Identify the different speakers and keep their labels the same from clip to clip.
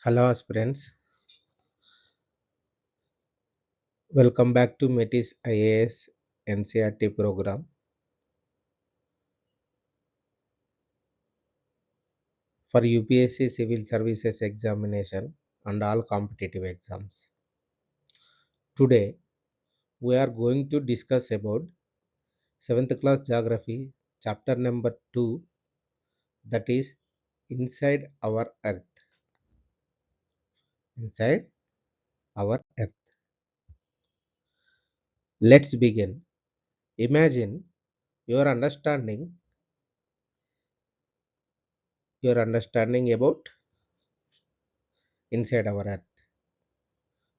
Speaker 1: Hello aspirants, welcome back to Metis IAS NCERT program for UPSC Civil Services examination and all competitive exams. Today we are going to discuss about 7th class geography chapter number 2, that is inside our earth. Inside our earth. Let's begin. Imagine your understanding about inside our earth.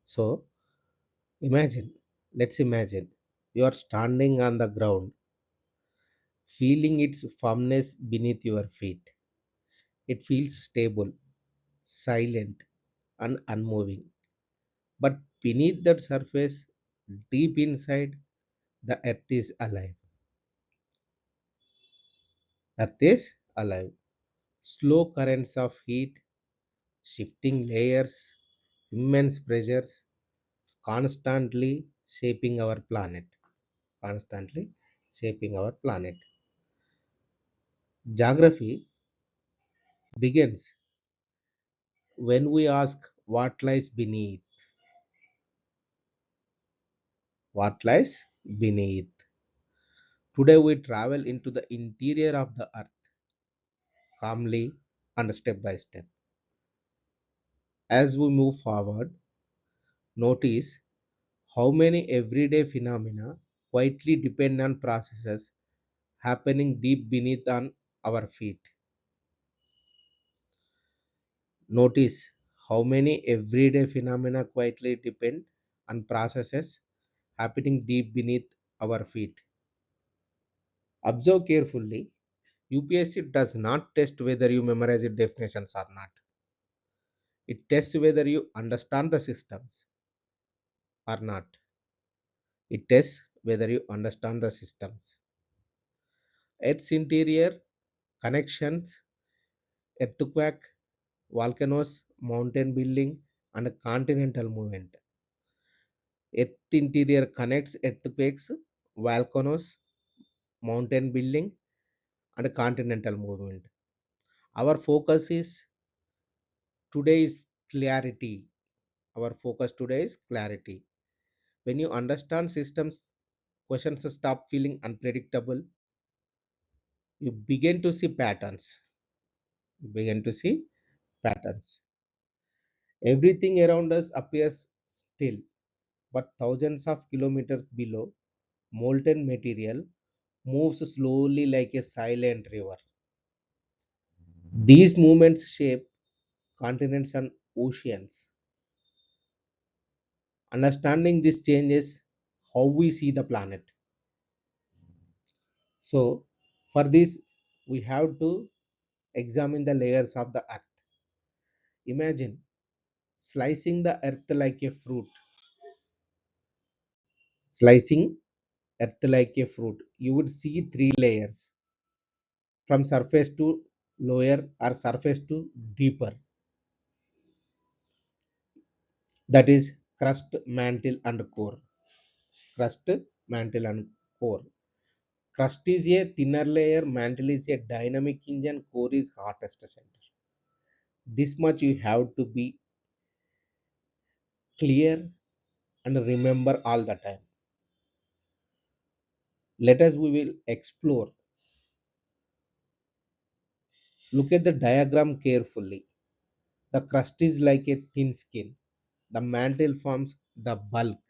Speaker 1: So imagine, let's imagine you are standing on the ground, feeling its firmness beneath your feet. It feels stable, silent, and unmoving. But beneath that surface, deep inside, the earth is alive. Earth is alive. Slow currents of heat, shifting layers, immense pressures, constantly shaping our planet. Constantly shaping our planet. Geography begins when we ask what lies beneath. What lies beneath. Today we travel into the interior of the earth calmly and step by step. As we move forward, notice how many everyday phenomena quietly depend on processes happening deep beneath on our feet. Notice how many everyday phenomena quietly depend on processes happening deep beneath our feet. Observe carefully. UPSC does not test whether you memorize the definitions or not. It tests whether you understand the systems or not. It tests whether you understand the systems. Earth's interior connections, earthquake, volcanoes, mountain building, and continental movement. Earth interior connects earthquakes, volcanoes, mountain building, and continental movement. Our focus is today is clarity. Our focus today is clarity. When you understand systems, questions stop feeling unpredictable. You begin to see patterns. You begin to see patterns. Everything around us appears still, but thousands of kilometers below, molten material moves slowly like a silent river. These movements shape continents and oceans. Understanding this changes how we see the planet. So, for this, we have to examine the layers of the earth. Imagine slicing the earth like a fruit. Slicing earth like a fruit. You would see three layers, from surface to lower or surface to deeper. That is crust, mantle, and core. Crust, mantle, and core. Crust is a thinner layer, mantle is a dynamic engine, core is hottest center. This much you have to be clear and remember all the time. Let us we will explore. Look at the diagram carefully. The crust is like a thin skin. The mantle forms the bulk.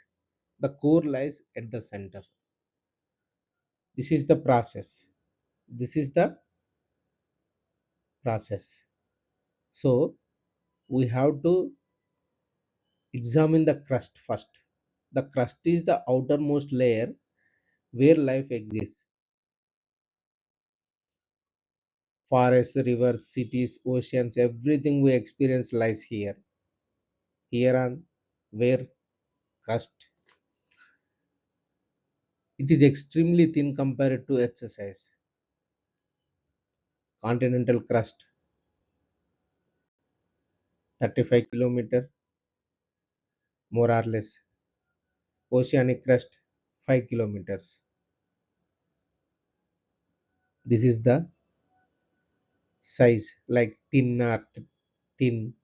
Speaker 1: The core lies at the center. This is the process. This is the process. So we have to examine the crust first. The crust is the outermost layer where life exists. Forests, rivers, cities, oceans, everything we experience lies here. Here on where crust. It is extremely thin compared to Earth's size. Continental crust. 35 kilometer, more or less. Oceanic crust 5 kilometers. This is the size, like thin or thin,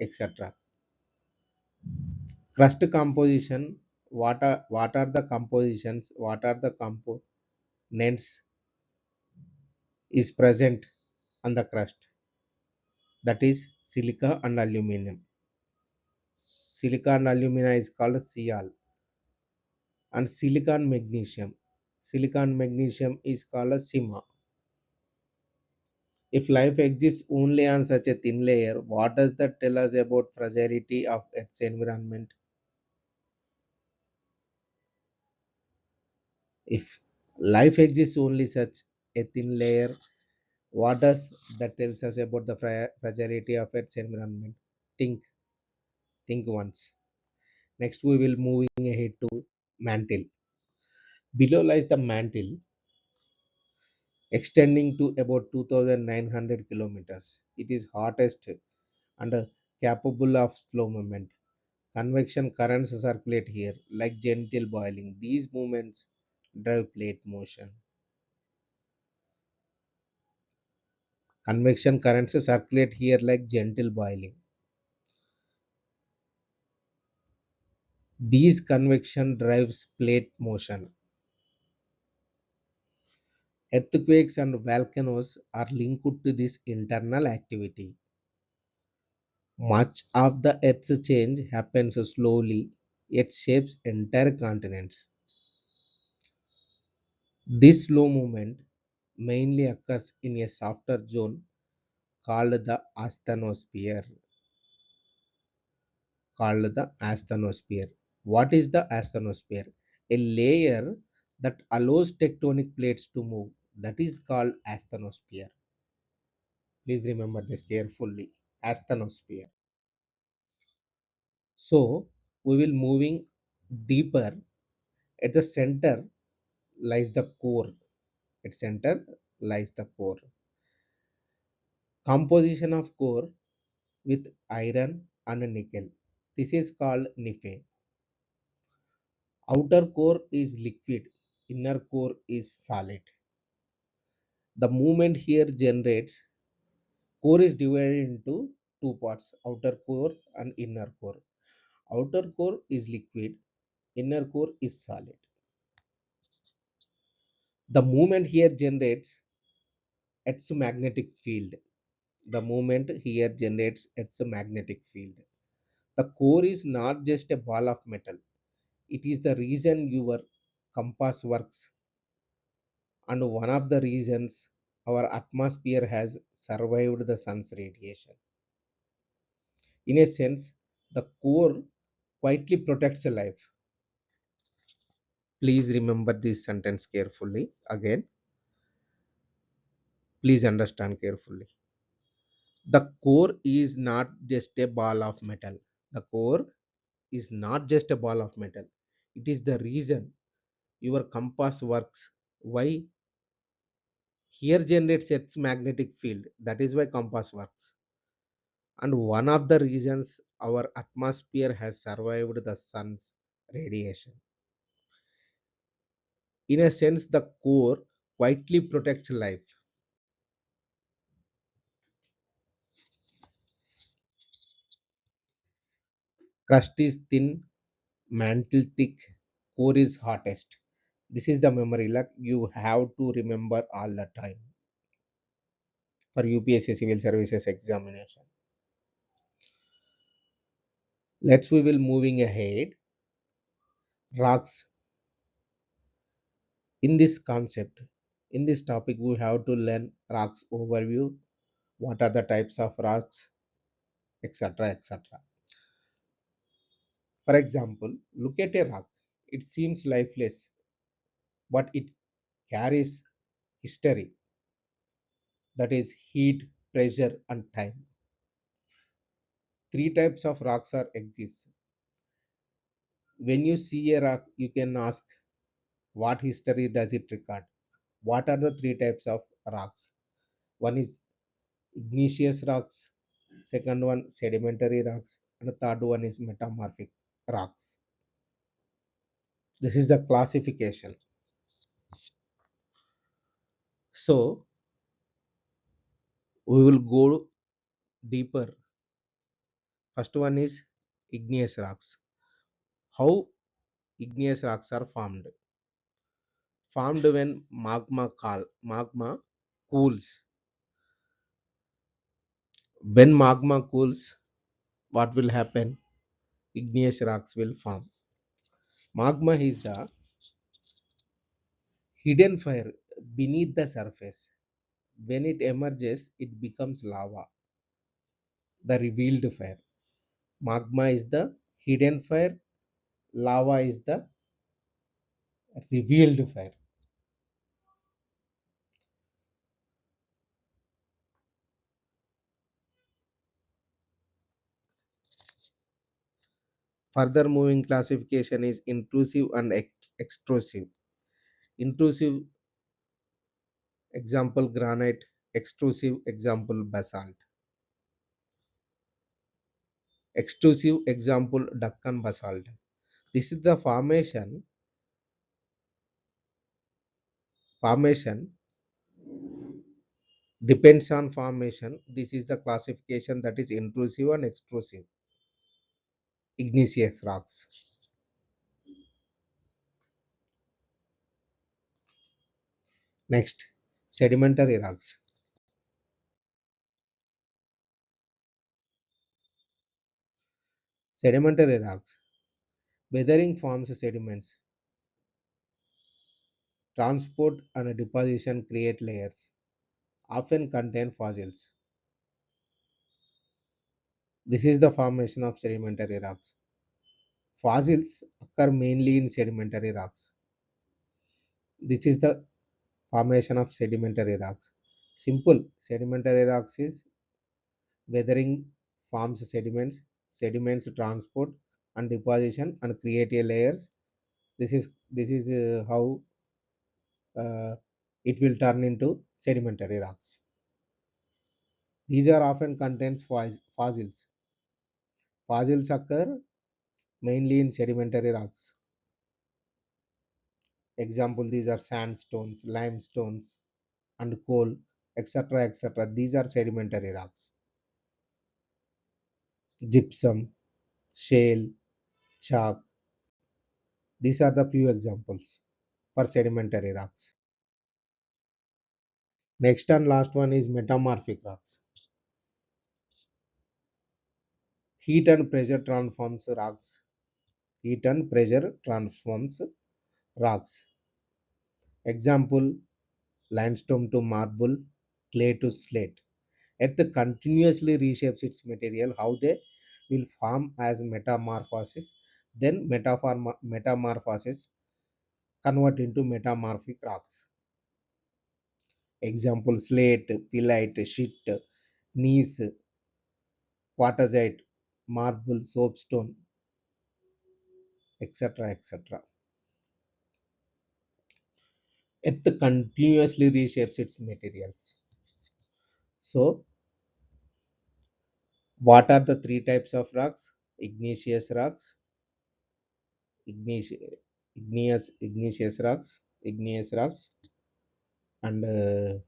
Speaker 1: etc. Crust composition. What are the compositions? What are the components is present on the crust? That is silica and aluminum. Silica and alumina is called Cl, and silicon magnesium. Silicon magnesium is called Sima. If life exists only on such a thin layer, what does that tell us about fragility of Earth's environment? If life exists only such a thin layer, what does that tells us about the fragility of Earth's environment? Think, think once. Next, we will moving ahead to mantle. Below lies the mantle, extending to about 2,900 kilometers. It is hottest and capable of slow movement. Convection currents circulate here like gentle boiling. These movements drive plate motion. Convection currents circulate here like gentle boiling. These convection drives plate motion. Earthquakes and volcanoes are linked to this internal activity. Much of the Earth's change happens slowly, it shapes entire continents. This slow movement mainly occurs in a softer zone called the asthenosphere. What is the asthenosphere? A layer that allows tectonic plates to move. That is called asthenosphere. Please remember this carefully. Asthenosphere. So we will moving deeper. At the center lies the core. At center lies the core. Composition of core with iron and nickel. This is called Nife. Outer core is liquid, inner core is solid. The movement here generates core is divided into two parts, outer core and inner core. Outer core is liquid, inner core is solid. The movement here generates its magnetic field. The movement here generates its magnetic field. The core is not just a ball of metal, it is the reason your compass works, and one of the reasons our atmosphere has survived the sun's radiation. In a sense, the core quietly protects life. Please remember this sentence carefully. Again, please understand carefully. The core is not just a ball of metal. The core is not just a ball of metal. It is the reason your compass works. Why? Here generates its magnetic field. That is why compass works. And one of the reasons our atmosphere has survived the sun's radiation. In a sense, the core quietly protects life. Crust is thin, mantle thick, core is hottest. This is the memory luck you have to remember all the time for UPSC Civil Services examination. We will moving ahead. Rocks. In this concept, in this topic, we have to learn rocks overview. What are the types of rocks, etc., etc. For example, look at a rock. It seems lifeless, but it carries history, that is heat, pressure, and time. Three types of rocks are exist. When you see a rock, you can ask what history does it record. What are the three types of rocks? One is igneous rocks, second one sedimentary rocks, and the third one is metamorphic rocks. This is the classification. So we will go deeper. First one is igneous rocks. How igneous rocks are formed? Formed when magma cools. When magma cools, what will happen? Igneous rocks will form. Magma is the hidden fire beneath the surface. When it emerges, it becomes lava, the revealed fire. Magma is the hidden fire, lava is the revealed fire. Further moving classification is intrusive and extrusive. Intrusive example granite, extrusive example basalt. Extrusive example Deccan basalt. This is the formation depends on formation. This is the classification that is intrusive and extrusive igneous rocks. Next, sedimentary rocks. Sedimentary rocks. Weathering forms sediments. Transport and deposition create layers. Often contain fossils. This is the formation of sedimentary rocks. Fossils occur mainly in sedimentary rocks. This is the formation of sedimentary rocks. Simple. Sedimentary rocks is weathering forms sediments. Sediments transport and deposition and create a layers. This is how it will turn into sedimentary rocks. These are often contains fossils. Fossils occur mainly in sedimentary rocks. Example, these are sandstones, limestones, and coal, etc. etc. These are sedimentary rocks. Gypsum, shale, chalk. These are the few examples for sedimentary rocks. Next and last one is metamorphic rocks. Heat and pressure transforms rocks. Heat and pressure transforms rocks. Example, limestone to marble, clay to slate. Earth continuously reshapes its material. How they will form as metamorphosis, then metamorphosis convert into metamorphic rocks. Example, slate, pillite, schist, gneiss, quartzite, marble, soapstone, etc. etc. Earth continuously reshapes its materials. So, what are the three types of rocks? Igneous rocks, igneous, igneous rocks, and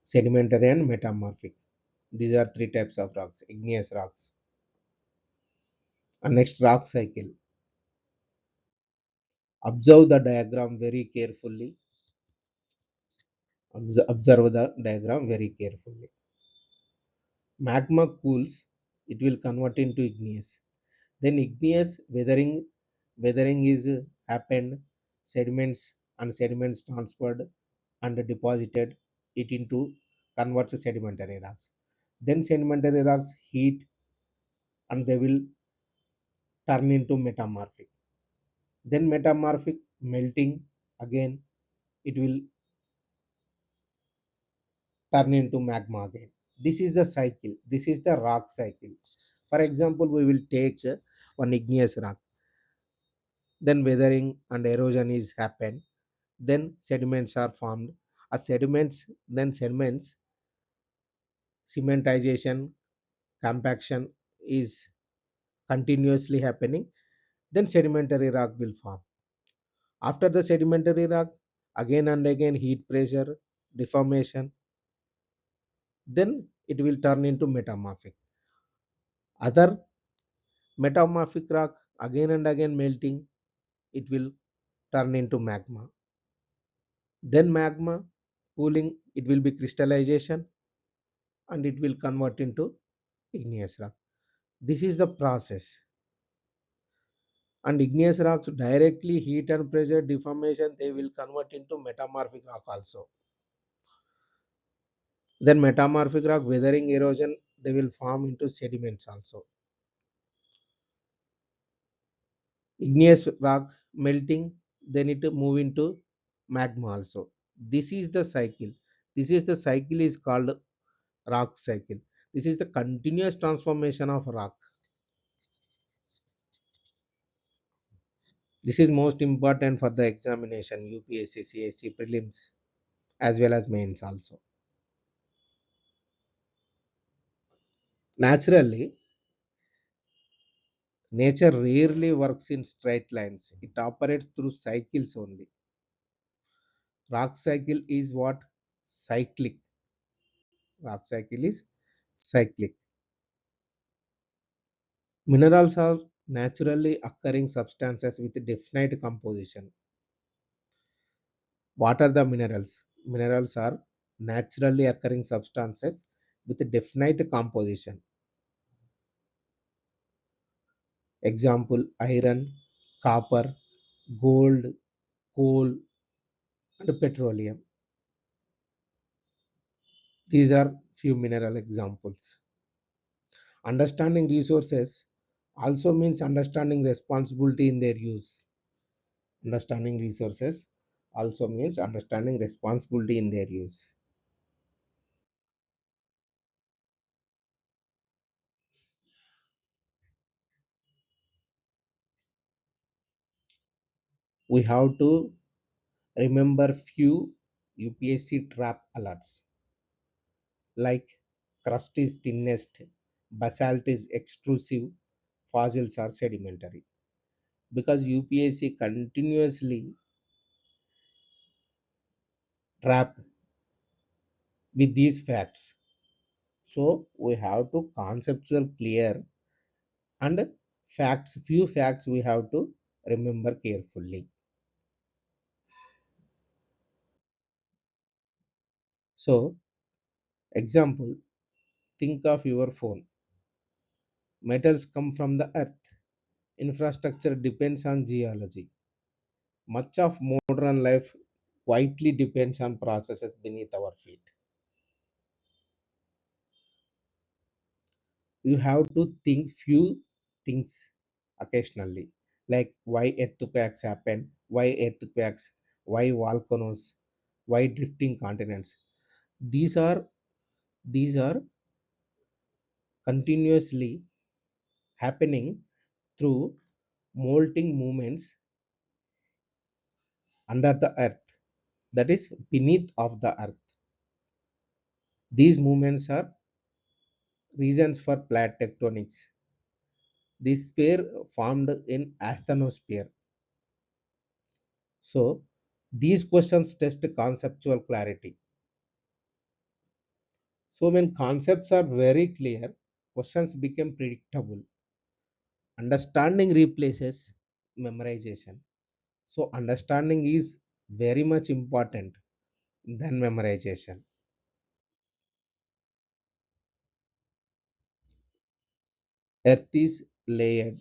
Speaker 1: sedimentary and metamorphic. These are three types of rocks, igneous rocks. And next, rock cycle. Observe the diagram very carefully. Observe the diagram very carefully. Magma cools, it will convert into igneous. Then igneous weathering is happened, sediments and sediments transferred and deposited it into converts sedimentary rocks. Then sedimentary rocks heat and they will turn into metamorphic. Then metamorphic melting again, it will turn into magma again. This is the cycle. This is the rock cycle. For example, we will take one igneous rock. Then weathering and erosion is happened. Then sediments are formed. As sediments, then cementization, compaction is continuously happening, then sedimentary rock will form. After the sedimentary rock, again and again heat pressure, deformation, then it will turn into metamorphic. Other metamorphic rock, again and again melting, it will turn into magma. Then magma cooling, it will be crystallization and it will convert into igneous rock. This is the process. And igneous rocks directly heat and pressure deformation, they will convert into metamorphic rock also. Then metamorphic rock weathering erosion, they will form into sediments also. Igneous rock melting, then it move into magma also. This is the cycle. This is the cycle is called rock cycle. This is the continuous transformation of rock. This is most important for the examination UPSC CSC prelims as well as mains also. Naturally, nature rarely works in straight lines. It operates through cycles only. Rock cycle is what? Cyclic. Rock cycle is cyclic. Minerals are naturally occurring substances with definite composition. What are the minerals? Minerals are naturally occurring substances with definite composition. Example: iron, copper, gold, coal, and petroleum. These are few mineral examples. Understanding resources also means understanding responsibility in their use. Understanding resources also means understanding responsibility in their use. We have to remember few UPSC trap alerts like crust is thinnest, basalt is extrusive, fossils are sedimentary. Because UPSC continuously trap with these facts. So we have to conceptual clear and facts, few facts we have to remember carefully. So example, think of your phone. Metals come from the earth. Infrastructure depends on geology. Much of modern life quietly depends on processes beneath our feet. You have to think few things occasionally, like why earthquakes happen, why volcanoes, why drifting continents. These are these are continuously happening through molting movements under the earth, that is beneath of the earth. These movements are reasons for plate tectonics. These were formed in asthenosphere. So these questions test conceptual clarity. So when concepts are very clear, questions become predictable. Understanding replaces memorization. So understanding is very much important than memorization. Earth is layered.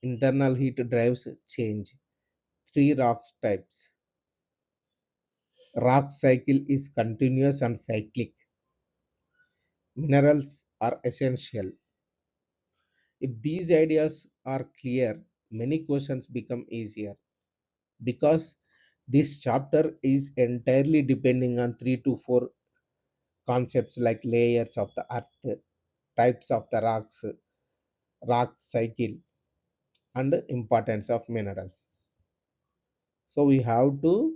Speaker 1: Internal heat drives change. Three rocks types. Rock cycle is continuous and cyclic. Minerals are essential. If these ideas are clear, many questions become easier because this chapter is entirely depending on 3 to 4 concepts like layers of the earth, types of the rocks, rock cycle, and importance of minerals. So we have to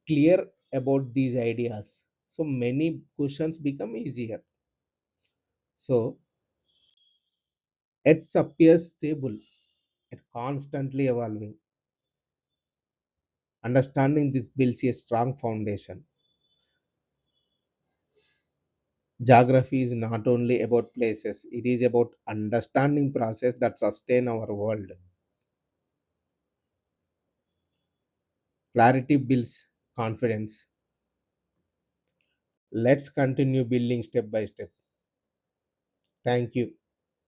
Speaker 1: clear about these ideas So many questions become easier. So it appears stable, it constantly evolving. Understanding this builds a strong foundation. Geography is not only about places, it is about understanding process that sustain our world. Clarity builds confidence. Let's continue building step by step. Thank you.